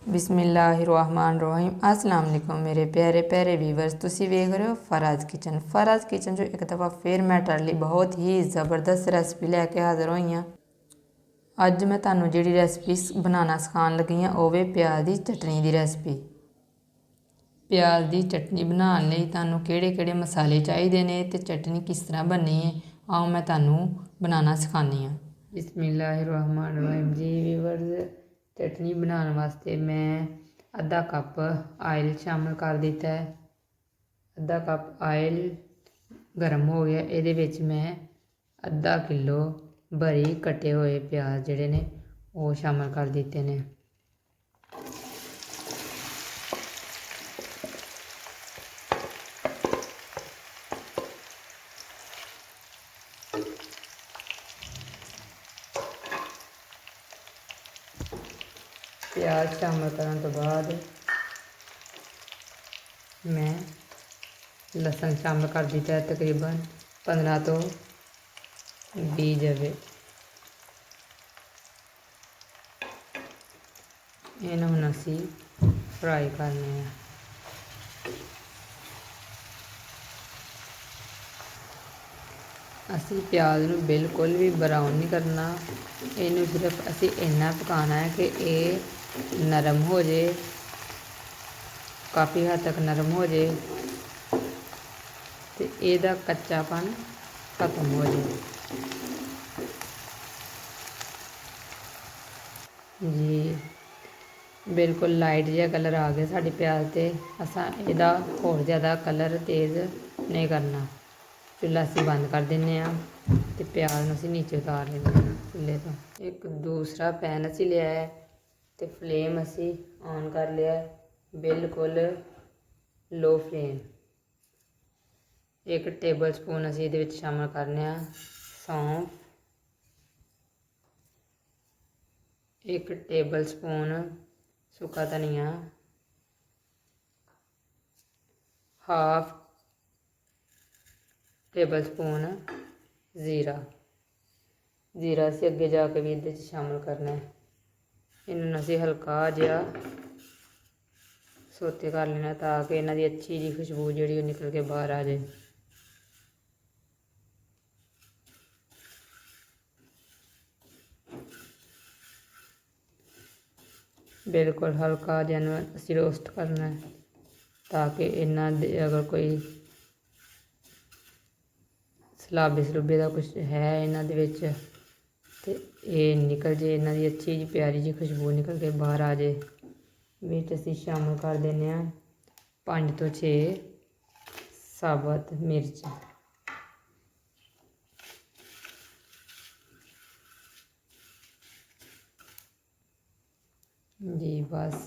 बिस्मिल्लाहिर्रहमानिर्रहीम अस्सलाम वालेकुम मेरे प्यारे प्यारे व्यूवर्स। तुसी वेख रहे हो फराज किचन। फराज किचन जो एक दफ़ा फिर मैं ਤੁਹਾਡੇ ਲਈ बहुत ही ज़बरदस्त रेसिपी लैके हाज़र होई हाँ। अज मैं ਤੁਹਾਨੂੰ ਜਿਹੜੀ ਰੈਸਪੀ बनाना सिखाने लगी हाँ ਉਹ ਵੇ ਪਿਆਜ਼ ਦੀ ਚਟਨੀ ਦੀ ਰੈਸਪੀ। ਪਿਆਜ਼ ਦੀ ਚਟਨੀ ਬਣਾਉਣ ਲਈ ਤੁਹਾਨੂੰ ਕਿਹੜੇ-ਕਿਹੜੇ ਮਸਾਲੇ ਚਾਹੀਦੇ ਨੇ ਤੇ ਚਟਨੀ ਕਿਸ ਤਰ੍ਹਾਂ ਬਣਨੀ ਹੈ ਆਓ ਮੈਂ ਤੁਹਾਨੂੰ ਬਣਾਉਣਾ ਸਿਖਾਉਂਦੀ ਹਾਂ। बिस्मिल्लाहिर्रहमानिर्रहीम जी व्यूवर्स, चटनी बनाने वास्ते मैं अद्धा कप आयल शामिल कर दिता है। अद्धा कप आयल गर्म हो गया, ये मैं अद्धा किलो बरी कटे हुए प्याज जोड़े ने वो शामिल कर दिते ने। प्याज शामिल करने तो बाद मैं लसन शामिल कर दिता है, तकरीबन 15 तो 20 जवे। इन्हों हम असी फ्राई करने हैं। असी प्याज नूं बिल्कुल भी ब्राउन नहीं करना, इनू सिर्फ असी इन्ना पकाना है कि ये नरम हो जाए, काफ़ी हद तक नरम हो जाए तो ਇਹਦਾ कच्चापन खत्म हो जाए। जी बिल्कुल लाइट जिहा कलर आ गया साढ़े प्याज ते। असां ਇਹਦਾ होर ज़्यादा कलर तेज़ नहीं करना। चुल्हा असी बंद कर दें तो प्याज नूं असीं नीचे उतार लेंगे चुल्हे तो। एक दूसरा पैन असी लिया है तो फ्लेम असी ऑन कर लिया है, बिल्कुल लो फ्लेम। एक टेबल स्पून असी इहदे विच शामिल करने सौंफ, एक टेबल स्पून सुक्का धनिया, हाफ टेबल स्पून जीरा। जीरा असी अगे जाके भी इहदे शामिल करना है। इन्हूं असी हल्का जिहा सोते कर लेना ताकि इन्हां दी अच्छी जी खुशबू जिहड़ी निकल के बाहर आ जाए। बिल्कुल हल्का जिहा असी रोस्ट करना है ताकि इन्हां दे अगर कोई सलाबे सलूबे का कुछ है इन्हां दे विच ते ये निकल जाए, इन्हां दी अच्छी जी प्यारी जी खुशबू निकल के बाहर आ जाए। विच असी शामिल कर देने 5 तो 6 साबुत मिर्च। जी बस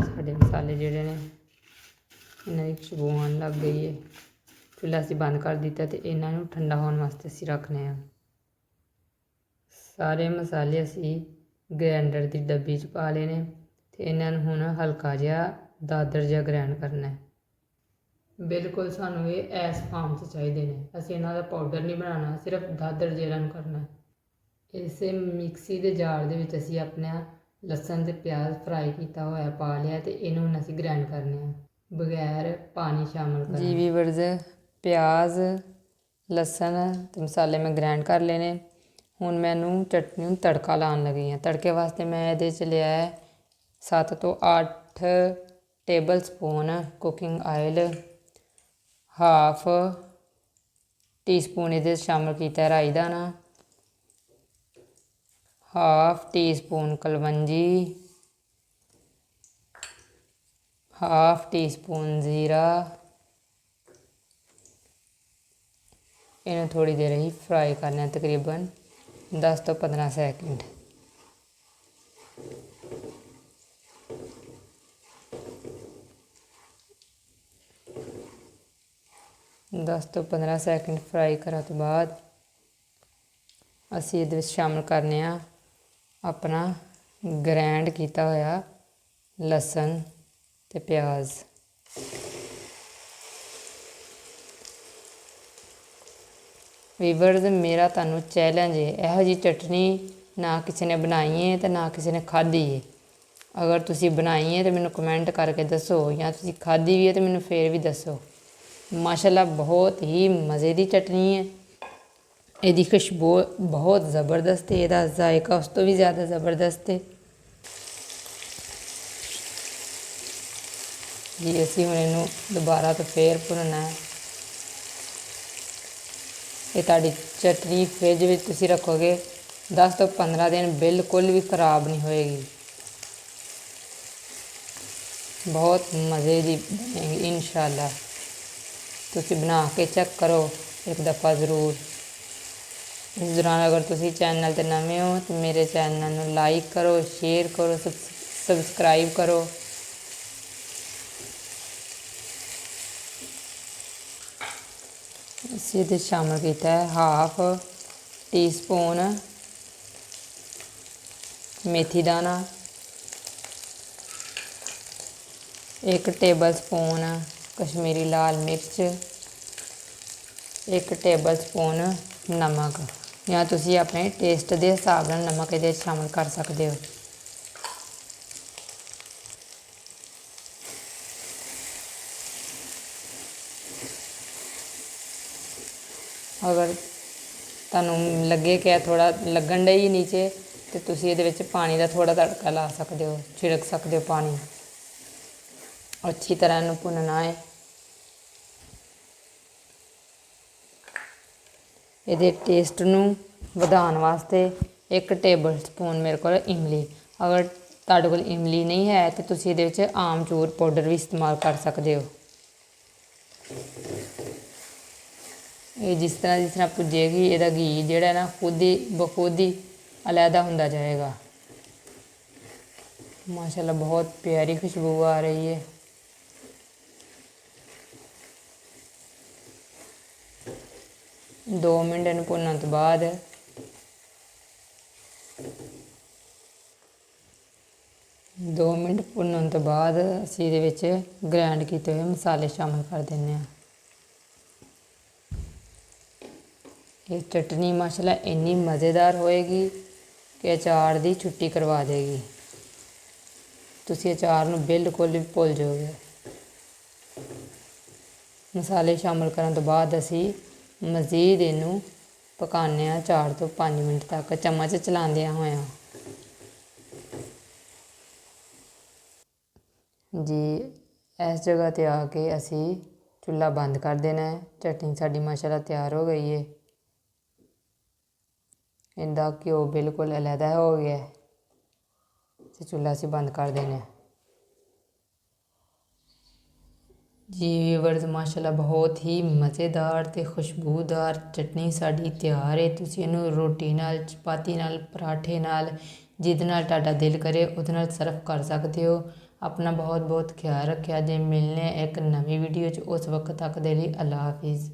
साढ़े मसाले जोड़े ने इन्हां दी खुशबू आने लग गई है। चुल्हा असी बंद कर दिता तो इन्हों ठंडा होने वास्ते असी रखने हैं। सारे मसाले असी ग्राइंडर की डब्बी च पा लेने तो इन्हों हुण हल्का जिहा दादर जिहा ग्राइंड करना है। बिल्कुल सानू ये ऐस फार्म च चाहिए ने, असी इन्हां दा पाउडर नहीं बनाना, सिर्फ दादर जिहा करना है। इस मिक्सी के जार दे विच असी अपना लसन ते प्याज फ्राई किया होया पा लिया तो इन्हूं असी ग्राइंड करने हैं बगैर पानी शामिल करने। जी वीवर्स, प्याज लसन तो मसाले मैं ग्राइंड कर लेने। हुण मैनू चटनी नूं तड़का लाउण लगी हाँ। तड़के वास्ते मैं इहदे च लिया है 7 तो 8 table spoon cooking oil, half tea spoon इहदे शामिल किया राई दाना, half tea spoon kalonji, half tea spoon जीरा। इन्हें थोड़ी देर ही फ्राई करना है, तकरीबन 10 तो 15 सेकंड। दस तो 15 सेकंड फ्राई करने तो बाद असी इहदे विच शामिल करने अपना ग्राइंड किया होया लसन ते प्याज। वीवर्स, मेरा तुहानू चैलेंज है, यहो जी चटनी ना किसी ने बनाई है तो ना किसी ने खाधी है। ਅਗਰ ਤੁਸੀਂ ਬਣਾਈ ਹੈ ਤਾਂ ਮੈਨੂੰ ਕਮੈਂਟ ਕਰਕੇ ਦੱਸੋ, ਜਾਂ ਤੁਸੀਂ ਖਾਧੀ ਵੀ ਹੈ ਤਾਂ ਮੈਨੂੰ ਫਿਰ ਵੀ ਦੱਸੋ। ਮਾਸ਼ਾਅੱਲਾ ਬਹੁਤ ਹੀ ਮਜ਼ੇ ਦੀ ਚਟਨੀ ਹੈ। ਇਹਦੀ ਖੁਸ਼ਬੂ ਬਹੁਤ ਜ਼ਬਰਦਸਤ ਹੈ, ਇਹਦਾ ਜ਼ਾਇਕਾ ਉਸ ਤੋਂ ਵੀ ਜ਼ਿਆਦਾ ਜ਼ਬਰਦਸਤ ਹੈ ਜੀ। ਅਸੀਂ ਹੁਣ ਇਹਨੂੰ ਦੁਬਾਰਾ ਤੋਂ ਫੇਰ ਭੁੰਨਣਾ ਹੈ। ਇਹ ਤੁਹਾਡੀ ਚਟਨੀ ਫਰਿੱਜ ਵਿੱਚ ਤੁਸੀਂ ਰੱਖੋਗੇ 10 ਤੋਂ 15 ਦਿਨ ਬਿਲਕੁਲ ਵੀ ਖ਼ਰਾਬ ਨਹੀਂ ਹੋਏਗੀ। ਬਹੁਤ ਮਜ਼ੇ ਦੀ ਬਣੇਗੀ ਇਨਸ਼ਾਅੱਲਾ। ਤੁਸੀਂ ਬਣਾ ਕੇ ਚੈੱਕ ਕਰੋ ਇੱਕ ਦफ़ਾ ਜ਼ਰੂਰ। ਇਸ ਦੌਰਾਨ ਅਗਰ ਤੁਸੀਂ ਚੈਨਲ 'ਤੇ ਨਵੇਂ ਹੋ ਤਾਂ ਮੇਰੇ ਚੈਨਲ ਨੂੰ ਲਾਈਕ ਕਰੋ, ਸ਼ੇਅਰ ਕਰੋ, ਸਬਸਕ੍ਰਾਈਬ ਕਰੋ। ਅਸੀਂ ਇਹਦੇ ਸ਼ਾਮਿਲ ਕੀਤਾ ਹੈ 1/2 ਟੀਸਪੂਨ ਮੇਥੀ ਦਾਣਾ, 1 ਟੇਬਲ ਸਪੂਨ ਕਸ਼ਮੀਰੀ ਲਾਲ ਮਿਰਚ, 1 ਟੇਬਲ ਸਪੂਨ ਨਮਕ, ਜਾਂ ਤੁਸੀਂ ਆਪਣੇ ਟੇਸਟ ਦੇ ਹਿਸਾਬ ਨਾਲ ਨਮਕ ਇਹਦੇ ਸ਼ਾਮਿਲ ਕਰ ਸਕਦੇ ਹੋ। ਅਗਰ ਤੁਹਾਨੂੰ ਲੱਗੇ ਕਿ ਥੋੜ੍ਹਾ ਲੱਗਣ ਡਈ ਨੀਚੇ, ਤਾਂ ਤੁਸੀਂ ਇਹਦੇ ਵਿੱਚ ਪਾਣੀ ਦਾ ਥੋੜ੍ਹਾ ਤੜਕਾ ਲਾ ਸਕਦੇ ਹੋ, ਛਿੜਕ ਸਕਦੇ ਹੋ ਪਾਣੀ। ਅੱਛੀ ਤਰ੍ਹਾਂ ਇਹਨੂੰ ਭੁੰਨਣਾ ਹੈ। ਇਹਦੇ ਟੇਸਟ ਨੂੰ ਵਧਾਉਣ ਵਾਸਤੇ 1 ਟੇਬਲ ਸਪੂਨ ਮੇਰੇ ਕੋਲ ਇਮਲੀ, ਅਗਰ ਤੁਹਾਡੇ ਕੋਲ ਇਮਲੀ ਨਹੀਂ ਹੈ ਤਾਂ ਤੁਸੀਂ ਇਹਦੇ ਵਿੱਚ ਆਮਚੂਰ ਪਾਊਡਰ ਵੀ ਇਸਤੇਮਾਲ ਕਰ ਸਕਦੇ ਹੋ। ਇਹ ਜਿਸ ਤਰ੍ਹਾਂ ਭੁੱਜੇਗੀ, ਇਹਦਾ ਘੀ ਜਿਹੜਾ ਨਾ ਖੁਦ ਹੀ ਬਖੁਦ ਹੀ ਅਲੱਗਾ ਹੁੰਦਾ ਜਾਏਗਾ। ਮਾਸ਼ਾਅੱਲਾ ਬਹੁਤ ਪਿਆਰੀ ਖੁਸ਼ਬੂ ਆ ਰਹੀ ਹੈ। ਦੋ ਮਿੰਟ ਇਹਨੂੰ ਭੁੰਨਣ ਤੋਂ ਬਾਅਦ ਅਸੀਂ ਇਹਦੇ ਵਿੱਚ ਗ੍ਰਾਈਂਡ ਕੀਤੇ ਹੋਏ ਮਸਾਲੇ ਸ਼ਾਮਿਲ ਕਰ ਦਿੰਦੇ ਹਾਂ। ਇਹ ਚਟਨੀ ਮਾਸ਼ਾਅੱਲਾ ਇੰਨੀ ਮਜ਼ੇਦਾਰ ਹੋਏਗੀ ਕਿ ਅਚਾਰ ਦੀ ਛੁੱਟੀ ਕਰਵਾ ਦੇਗੀ। ਤੁਸੀਂ ਅਚਾਰ ਨੂੰ ਬਿਲਕੁਲ ਵੀ ਭੁੱਲ ਜਾਓਗੇ। ਮਸਾਲੇ ਸ਼ਾਮਿਲ ਕਰਨ ਤੋਂ ਬਾਅਦ ਅਸੀਂ ਮਜ਼ੀਦ ਇਹਨੂੰ ਪਕਾਉਂਦੇ ਹਾਂ 4 ਤੋਂ 5 ਮਿੰਟ ਤੱਕ, ਚਮਚ ਚਲਾਉਂਦਿਆਂ ਹੋਇਆਂ ਜੀ। ਇਸ ਜਗ੍ਹਾ 'ਤੇ ਆ ਕੇ ਅਸੀਂ ਚੁੱਲ੍ਹਾ ਬੰਦ ਕਰ ਦੇਣਾ ਹੈ। ਚਟਨੀ ਸਾਡੀ ਮਾਸ਼ਾਅੱਲਾ ਤਿਆਰ ਹੋ ਗਈ ਹੈ। ਇਹਦਾ ਘਿਓ ਬਿਲਕੁਲ ਅਲੱਗਾ ਹੋ ਗਿਆ ਅਤੇ ਚੁੱਲ੍ਹਾ ਅਸੀਂ ਬੰਦ ਕਰ ਦੇਣਾ ਜੀ। ਵੀਵਰਜ਼ ਮਾਸ਼ਾਅੱਲਾ ਬਹੁਤ ਹੀ ਮਜ਼ੇਦਾਰ ਅਤੇ ਖੁਸ਼ਬੂਦਾਰ ਚਟਨੀ ਸਾਡੀ ਤਿਆਰ ਹੈ। ਤੁਸੀਂ ਇਹਨੂੰ ਰੋਟੀ ਨਾਲ, ਚਪਾਤੀ ਨਾਲ, ਪਰਾਠੇ ਨਾਲ, ਜਿਹਦੇ ਨਾਲ ਤੁਹਾਡਾ ਦਿਲ ਕਰੇ ਉਹਦੇ ਨਾਲ ਸਰਵ ਕਰ ਸਕਦੇ ਹੋ। ਆਪਣਾ ਬਹੁਤ ਬਹੁਤ ਖਿਆਲ ਰੱਖਿਆ ਜੇ। ਮਿਲਣੇ ਇੱਕ ਨਵੀਂ ਵੀਡੀਓ 'ਚ, ਉਸ ਵਕਤ ਤੱਕ ਦੇ ਲਈ ਅੱਲਾ ਹਾਫਿਜ਼।